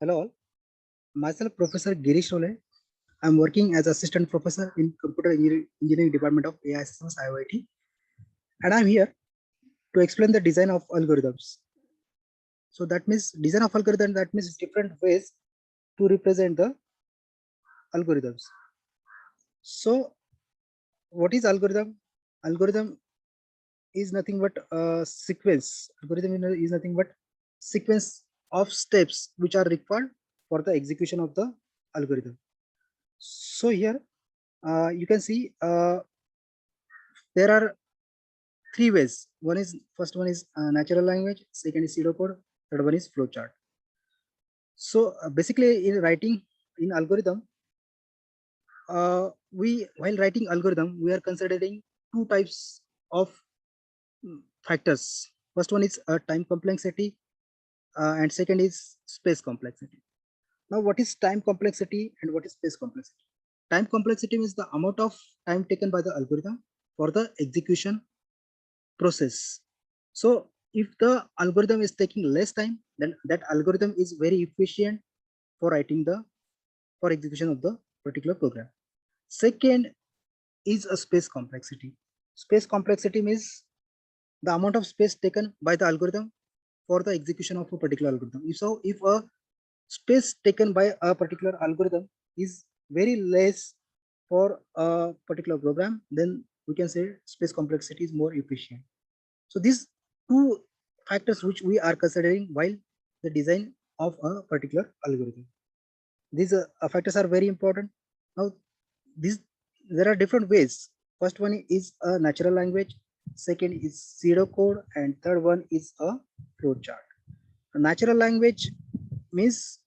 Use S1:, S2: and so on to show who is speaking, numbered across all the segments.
S1: Hello all. Myself Professor Girish Role. I'm working as assistant professor in computer engineering department of AI systems IOIT, and I'm here to explain the design of algorithms. So that means design of algorithm, that means different ways to represent the algorithms. So what is algorithm? Algorithm is nothing but a sequence. Algorithm is nothing but sequence of steps which are required for the execution of the algorithm. So here you can see there are three ways. First one is natural language, second is pseudocode, third one is flowchart. So basically in writing in algorithm, we while writing algorithm, we are considering two types of factors. First one is time complexity, and second is space complexity. Now, what is time complexity and what is space complexity? Time complexity means the amount of time taken by the algorithm for the execution process. So if the algorithm is taking less time, then that algorithm is very efficient for writing the for execution of the particular program. Second is a space complexity. Space complexity means the amount of space taken by the algorithm for the execution of a particular algorithm. If a space taken by a particular algorithm is very less for a particular program, then we can say space complexity is more efficient. So these two factors which we are considering while the design of a particular algorithm. These factors are very important. Now, these there are different ways. First one is a natural language, second is pseudocode, and third one is a flowchart. A natural language means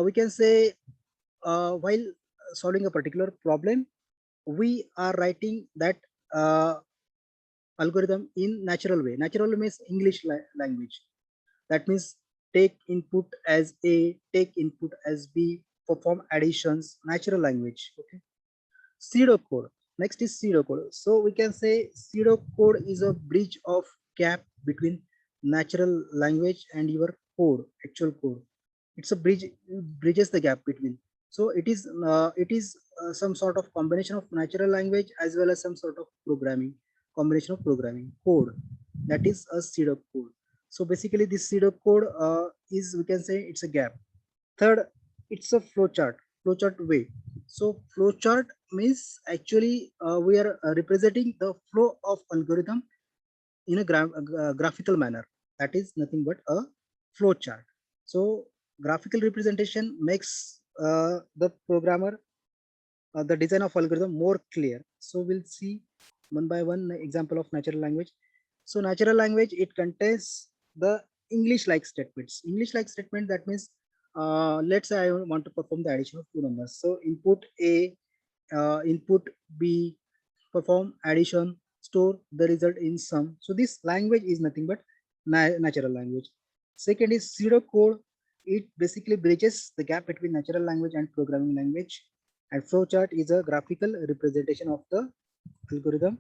S1: we can say while solving a particular problem, we are writing that uh, algorithm in natural way. Natural means English language. That means take input as A, take input as B, perform additions, natural language. Okay. Pseudocode. Next is pseudocode. So we can say pseudocode is a bridge of gap between natural language and your code, actual code. It's a bridge, bridges the gap between. So it is some sort of combination of natural language as well as some sort of programming, combination of programming code. That is a pseudocode. So basically, this pseudocode is, we can say, it's a gap. Third, it's a flowchart. Flowchart way. So flowchart means actually we are representing the flow of algorithm in a graphical manner. That is nothing but a flowchart. So graphical representation makes the programmer the design of algorithm more clear. So we'll see one by one example of natural language. So natural language, it contains the English-like statements. English-like statement, that means let's say I want to perform the addition of two numbers. So input A, input B, perform addition, store the result in sum. So this language is nothing but natural language. Second is pseudocode. It basically bridges the gap between natural language and programming language. And flowchart is a graphical representation of the algorithm.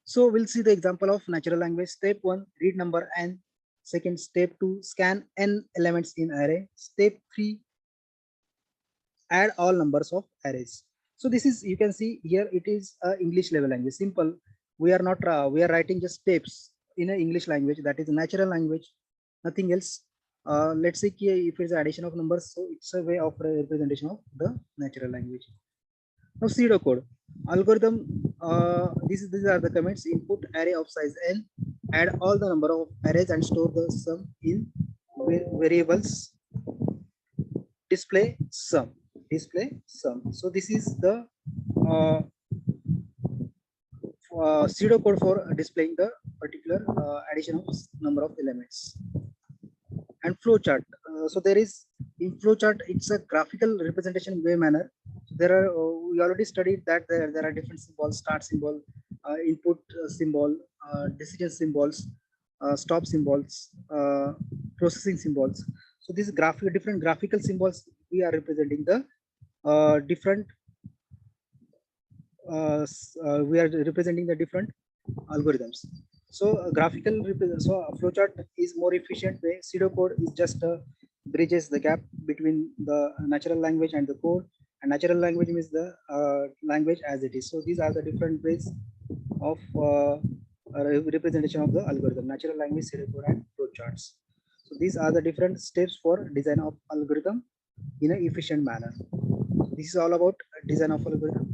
S1: So we'll see the example of natural language. Step 1, read number n. Second, step 2, scan n elements in array. Step 3, add all numbers of arrays. So this is, you can see here, it is a English level language. Simple. We are not we are writing just steps in an English language, that is natural language, nothing else. Let's see if it's addition of numbers. So it's a way of representation of the natural language. Now pseudocode algorithm. These are the comments. Input array of size n, add all the number of arrays and store the sum in variables. Display sum. So this is the uh, pseudocode for displaying the particular addition of number of elements. And flowchart. So there is, in flowchart, it's a graphical representation way manner. So there are we already studied that there are different symbols: start symbol, input symbol, decision symbols, stop symbols, processing symbols. So these different graphical symbols, we are representing the different we are representing the different algorithms. So so a flowchart is more efficient way. Pseudocode is just a bridges the gap between the natural language and the code, and natural language means the language as it is. So these are the different ways of representation of the algorithm: natural language, pseudocode, and flowcharts. So these are the different steps for design of algorithm in an efficient manner. This is all about design of algorithm.